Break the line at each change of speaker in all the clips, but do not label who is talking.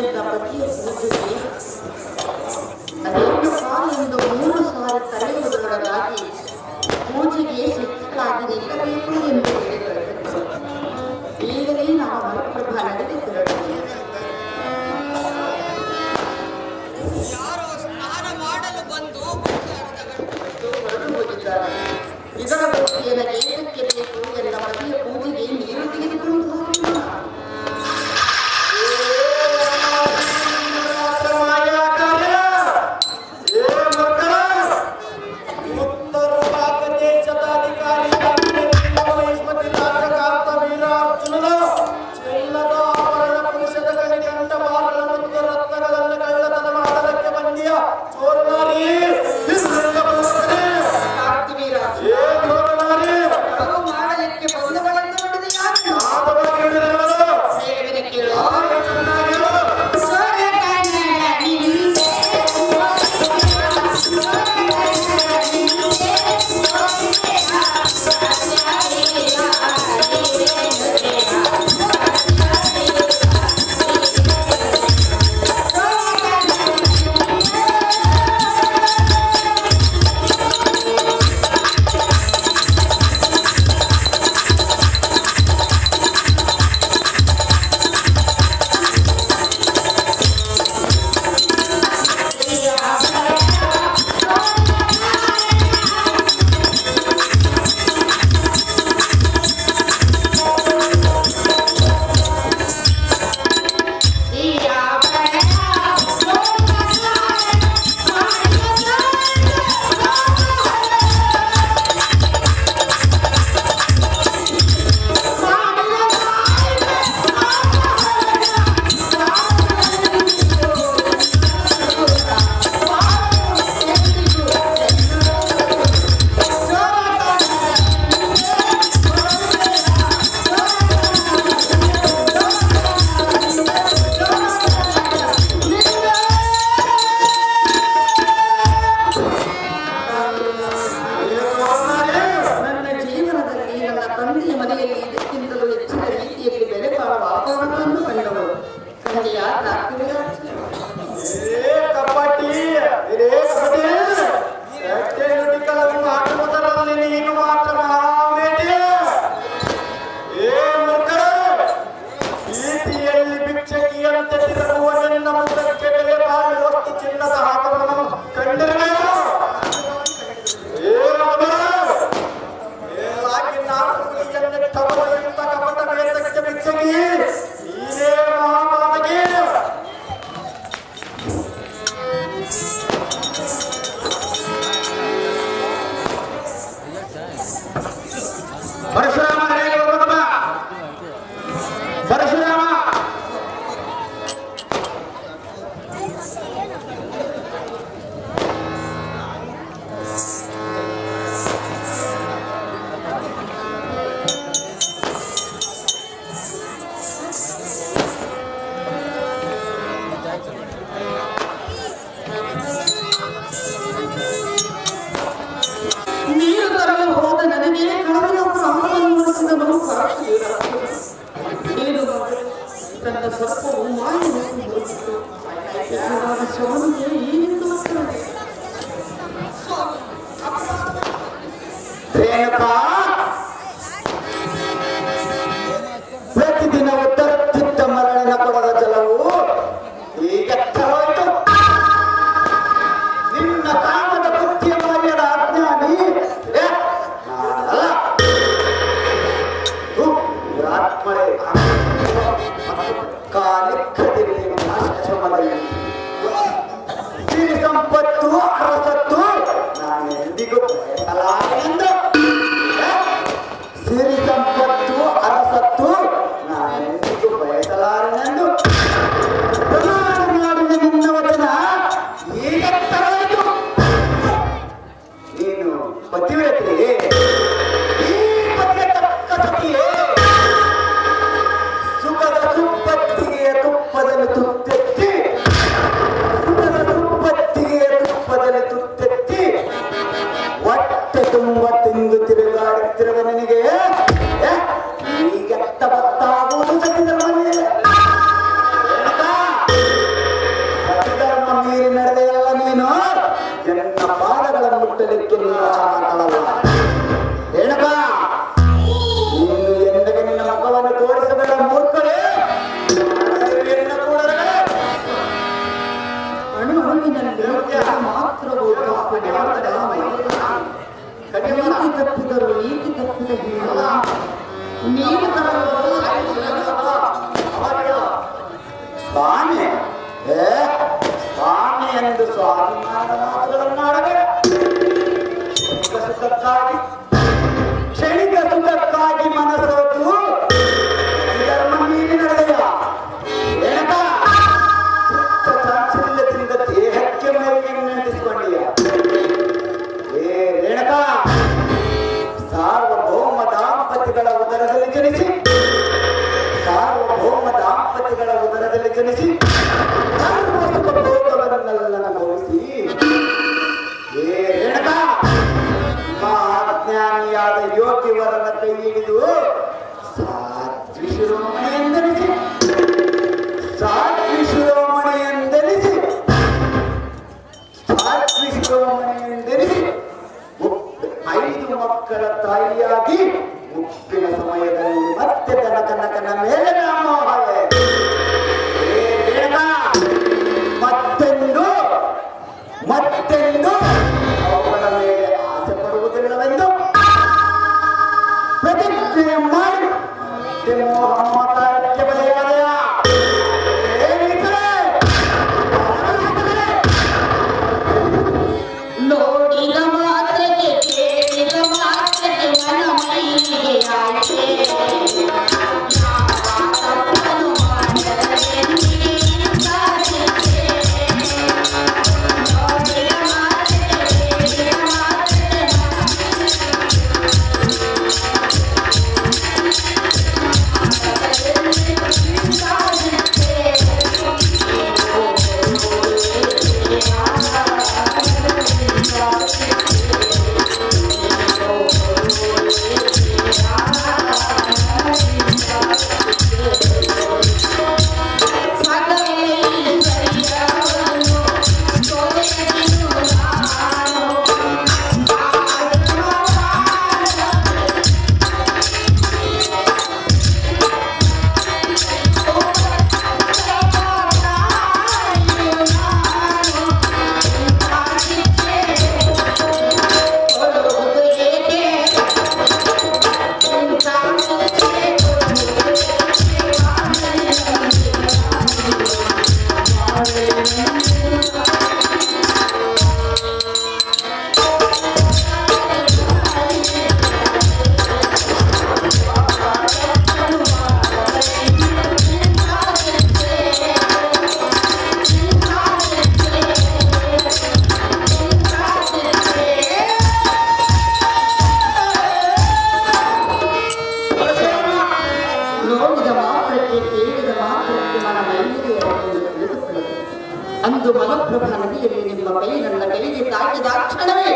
ಪತಿಯ ಪೂಜೆಗೆ ಅದೇನು ಕಾಲೆಂದು 3 ಸಾರಿ ತಲೆಯುವುದರೊಳಗಾಗಿ ಪೂಜೆಗೆ ಸಿದ್ಧಳಾಗಿ ನಿಲ್ಲಬೇಕು ಎಂದು ಹೇಳಿದರು. ಈಗಲೇ ನಾವು ಮಲಪ್ರಭಾ ನಡೆದಿದ್ದರಲ್ಲಿ
ಯಾರೋ ಸ್ನಾನ ಮಾಡಲು ಬಂದು
ಹೊರಟು ಹೋಗಿದ್ದಾರೆ. ಇದರ ಭಕ್ತಿಯನ್ನು ಏತಕ್ಕೆ ಬೇಕು ಎಲ್ಲ ಪತಿಯ ಪೂಜೆಗೆ ನೀರು ತೆಗೆದುಕೊಂಡು ಹೋಗೋಣ.
ಪ್ರತಿದಿನ ಉತ್ತರುತ್ತಿದ್ದ ಮರಳಿನ ಕೊಡದ ಜಲವು ಈಗ ತರೋಯ್ತು. ನಿನ್ನ ಕಾಮದ ಬುದ್ಧಿಯ ಮರ್ಯದ ಅಜ್ಞಾನಿ ನಾನಲ್ಲ. ಆತ್ಮರೇ ಕಾಲಿಕ್ಕದಿರಲಿ ಆಶ್ರಮದಲ್ಲಿ ಸಿರಿ ಸಂಪತ್ತು ಅರಸತ್ತು ನಾನೆಂದಿಗೂ ಬಯಸಲಾರೆಂದು. ಸಿರಿ ಸಂಪತ್ತು ಅರಸತ್ತು ನಾನೆಂದಿಗೂ ಬಯಸಲಾರೆನೆಂದು ಪ್ರಮಾಣ ಮಾಡಿದ ನಿನ್ನ ವಚನ ಈಗ ತರಬೇಕು. ನೀನು ಪತಿವ್ರತೆ, ಈ ಪತಿಯ ತಕ್ಕ ಸತಿಯೇ, ಸುಖದ ಸುಪ್ಪತ್ತಿಗೆ ತುಪ್ಪದಲ್ಲಿ ತುತ್ತೆತ್ತಿ ಜನಿಸಿ ಸರ್ವಸುಖಭೋಗವನ್ನೆಲ್ಲ ಅನುಭವಿಸಿ ಏ ರೇಣುಕಾ ಮಹಾಜ್ಞಾನಿಯಾದ ಯೋಗಿವರನ ಕೈ ಹಿಡಿದು ಸಾತ್ವಿ ಶಿರೋಮಣಿ ಎಂದೆನಿಸಿ ಸಾತ್ವಿ ಶಿರೋಮಣಿ ಎಂದೆನಿಸಿ ಸಾತ್ವಿ ಶಿರೋಮಣಿ ಎಂದೆನಿಸಿ 5 ಮಕ್ಕಳ ತಾಯಿಯಾಗಿ ಮುಪ್ಪಿನ ಸಮಯದಲ್ಲಿ ಮತ್ತೆ ಕನಕನ ಮೇಲೆ ವ್ಯಾಮೋಹವೇ ಮತ್ತೆಂದು ಅವುಗಳ ಮೇಲೆ ಆಸೆ ಪಡುವುದಿಲ್ಲವೆಂದು ಪ್ರತಿಜ್ಞೆ ಮಾಡಿ ಮೋಹಮ್ಮತಕ್ಕೆ ಬದೆಯ
ನೋಡಿದ ಮಾತ್ರಕ್ಕೆ ಕೇಳಿದ ಮಾತ್ರಕ್ಕೆ ಮನ ಮೈಲಿಗೆ ಆಚೆ ಅಂದು ಮಲಪ್ರಭಾ ನದಿಯಲ್ಲಿ ನಿಮ್ಮ ಕೈ ನನ್ನ ಕೈಗೆ ತಾಕಿದ ಕ್ಷಣವೇ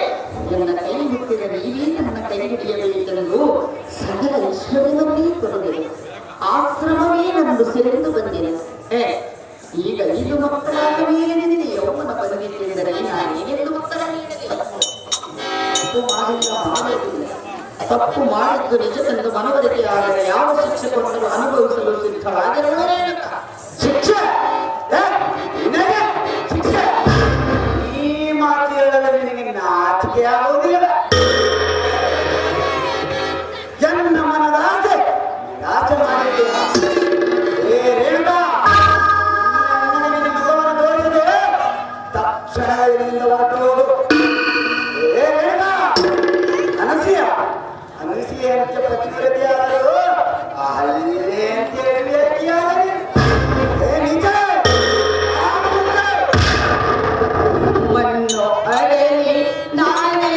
ನನ್ನ ಕೈ ಮುಟ್ಟಿದ ನೀವೇ ನನ್ನ ಕೈ ಹಿಡಿಯಬೇಕೆಂದು ಸಕಲ ಐಶ್ವರ್ಯವನ್ನೇ ಕೊಡುವೆ. ಆಶ್ರಮವೇ ನಮ್ಮದು ಸೆರೆದು ಬಂದಿದೆ. ಈಗ 5 ಮಕ್ಕಳಾದ ಮೇಲೆ ನಿನಗೆ ಯೌವನ ಬಂದಿದ್ದೆಂದರೆ ನಾನೇನೆಂದು ಉತ್ತರ ನೀಡಲಿ? ತಪ್ಪು ಮಾಡಿದ್ದು ನಿಜವೆಂದು ಮನವರಿಕೆ ಆದರೆ ಯಾವ ಶಿಕ್ಷೆ ಕೊಟ್ಟರು ಅನುಭವಿಸಲು ಸಿದ್ಧವಾಗಿರುವ
ಶಿಕ್ಷೆ ಈ ಮಾತು ಹೇಳಲು ನಿನಗೆ ನಾಚಿಕೆ ಆಗುವುದಿಲ್ಲ. ಎನ್ನ ಮನದ ಆಸೆ ನಿರಾಸೆ ಮಾಡಿದ್ದೀಯ. ಮಗವನ್ನು ತೋರಿಸದೆ ತಕ್ಷಣ ಇಲ್ಲಿಂದ ಹೊರಟು ಹೋಗು. ಅನಸಿಯ ಅಂತ ಪತಿವ್ರತೆಯಾದರು ಅಲ್ಲೇ ಅಂತ ವ್ಯಕ್ತಿಯಾದರೆ ನಿಜ
ಮಣ್ಣು ಅಡಲಿ ನಾನೇ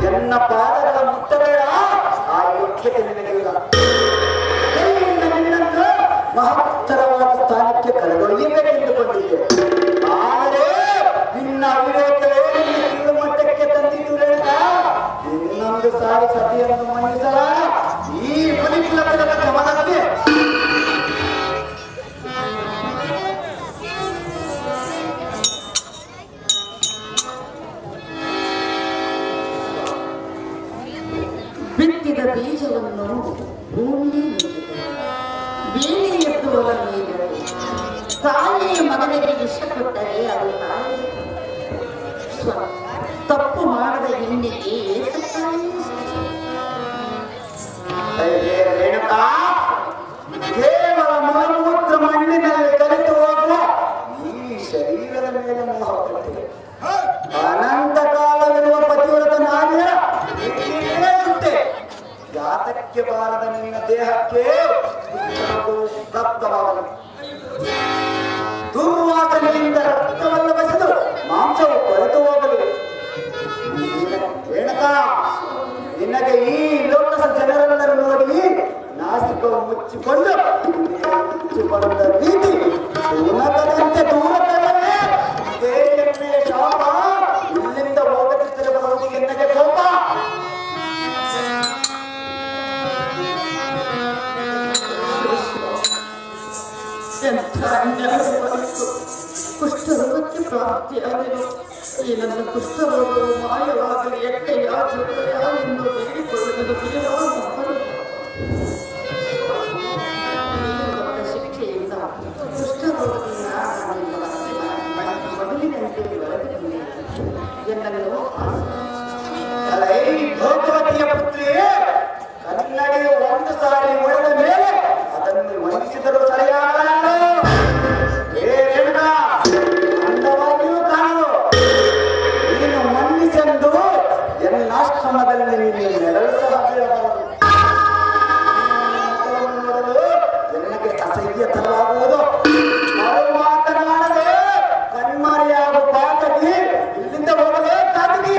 ಎನ್ನ ಪಾದಗಳ ಮುಟ್ಟಬೇಡ. ಆ ಯೋಗ್ಯತೆ ನಿನಗಿಲ್ಲ. ನಿನ್ನನ್ನು ಮಹತ್ತರವಾದ ಸ್ಥಾನಕ್ಕೆ ಕರೆದೊಯ್ಯಬೇಕೆಂದುಕೊಂಡಿದ್ದೆ. ಆದರೆ ನಿನ್ನ ಅವಿವೇಕವೇ ನಿನ್ನ ಕೀಳು ಮಟ್ಟಕ್ಕೆ ತಂದಿತು. ಇನ್ನೊಂದು ಸಾರಿ ಸತಿಯನ್ನು ಮನ್ನಿಸಲ ಈ ಮನಿಪುಲದ ಗಮನಕ್ಕೆ
ಬಿತ್ತಿದ ಬೀಜವನ್ನು ಭೂಮಿಯೇ ನೀಡಿದೆ. ಬೇರೆ ಎತ್ತುವರ ಮೇಲೆ ತಾಯಿ ಮಗನಿಗೆ ವಿಷ ಕೊಟ್ಟರೆ ಅದು ತಾಯಿ ತಪ್ಪು ಮಾಡದ ಹೆಣ್ಣಿಗೆ
ರೇಣುಕಾ ಕೇವಲ ಮಲಮೂತ್ರ ಮಣ್ಣಿನಲ್ಲಿ ಕಲಿತು ಹೋಗುವ ಈ ಶರೀರದ ಮೇಲೆ ಮೋಹ ಪಟ್ಟಿದೆ. ಅನಂತ ಕಾಲವಿರುವ ಪತಿವ್ರತ ನಾರಿಯ ಸುತ್ತೆ ಜಾತಕ್ಕೆ ಬಾರದ ನಿನ್ನ ದೇಹಕ್ಕೆ ಪ್ರಾಪ್ತವಾಗಲು ದುರ್ವಾಸನೆಯಿಂದ ರಕ್ತವನ್ನು ಬಸಿದು ಮಾಂಸವು ಕೊಳೆತು ಹೋಗಲಿ. ರೇಣುಕಾ ನಿನಗೆ ಈ ಲೋಕದ ಜನರೆಲ್ಲರೂ ನೋಡಿ ನಾಸಿಕವು ಮುಚ್ಚಿಕೊಂಡು ಬಂದ ರೀತಿ ಸುನಕದಂತೆ ದೂರ ತಳ್ಳವೇ ದೇವರೇ ಶಾಪ. ಇಲ್ಲಿಂದ ಹೋಗದಿದ್ದರೆ ಎನ್ನಗೆ ಕೋಪ.
ಕುಷ್ಠರೋಗಕ್ಕೆ ಪ್ರಾಪ್ತಿಯಾಗಲು ಈ ನನ್ನ ಕುಷ್ಠರೋಗವು ಮಾಯವಾಗಲಿ ಎಟ್ಟೆಯ ಜೊತೆಯ ಎಂದು ಬೇಡಿಕೊಳ್ಳಲು ಶಿಕ್ಷೆಯಿಂದ ಕುಷ್ಠರೋಗದಿಂದ ಮೊದಲಿನಂತೆ ಹೊರಗೆ ಎನ್ನಲು
ಭಗವತಿಯ ಪುತ್ರಿಯೇ ಕನ್ನಡಿಯು ಒಂದು ಸಾರಿ ಹೊಡೆದ ಮೇಲೆ ಅದನ್ನು ವಂಚಿಸಿದರು ಸರಿಯಾದ ಅಂದವಾಗಿಯೂ ಕಾಣಲು ನೀನು ಮನ್ನಿಸೆಂದು ಎನ್ನಾಶ್ರಮದಲ್ಲಿ ನೀನು ನೆರಳು ಸಾಧ್ಯವಾಗದು. ನೋಡಲು ಎನ್ನಕ್ಕೆ ಅಸಹ್ಯ ತರವಾಗುವುದು. ನಾವು ಮಾತನಾಡದೆ ಕಣ್ಮಾರಿಯಾಗುವ ಪಾತಗಿ ಇಲ್ಲಿಂದ ಹೋಗಲೇ ಕಾತಗಿ.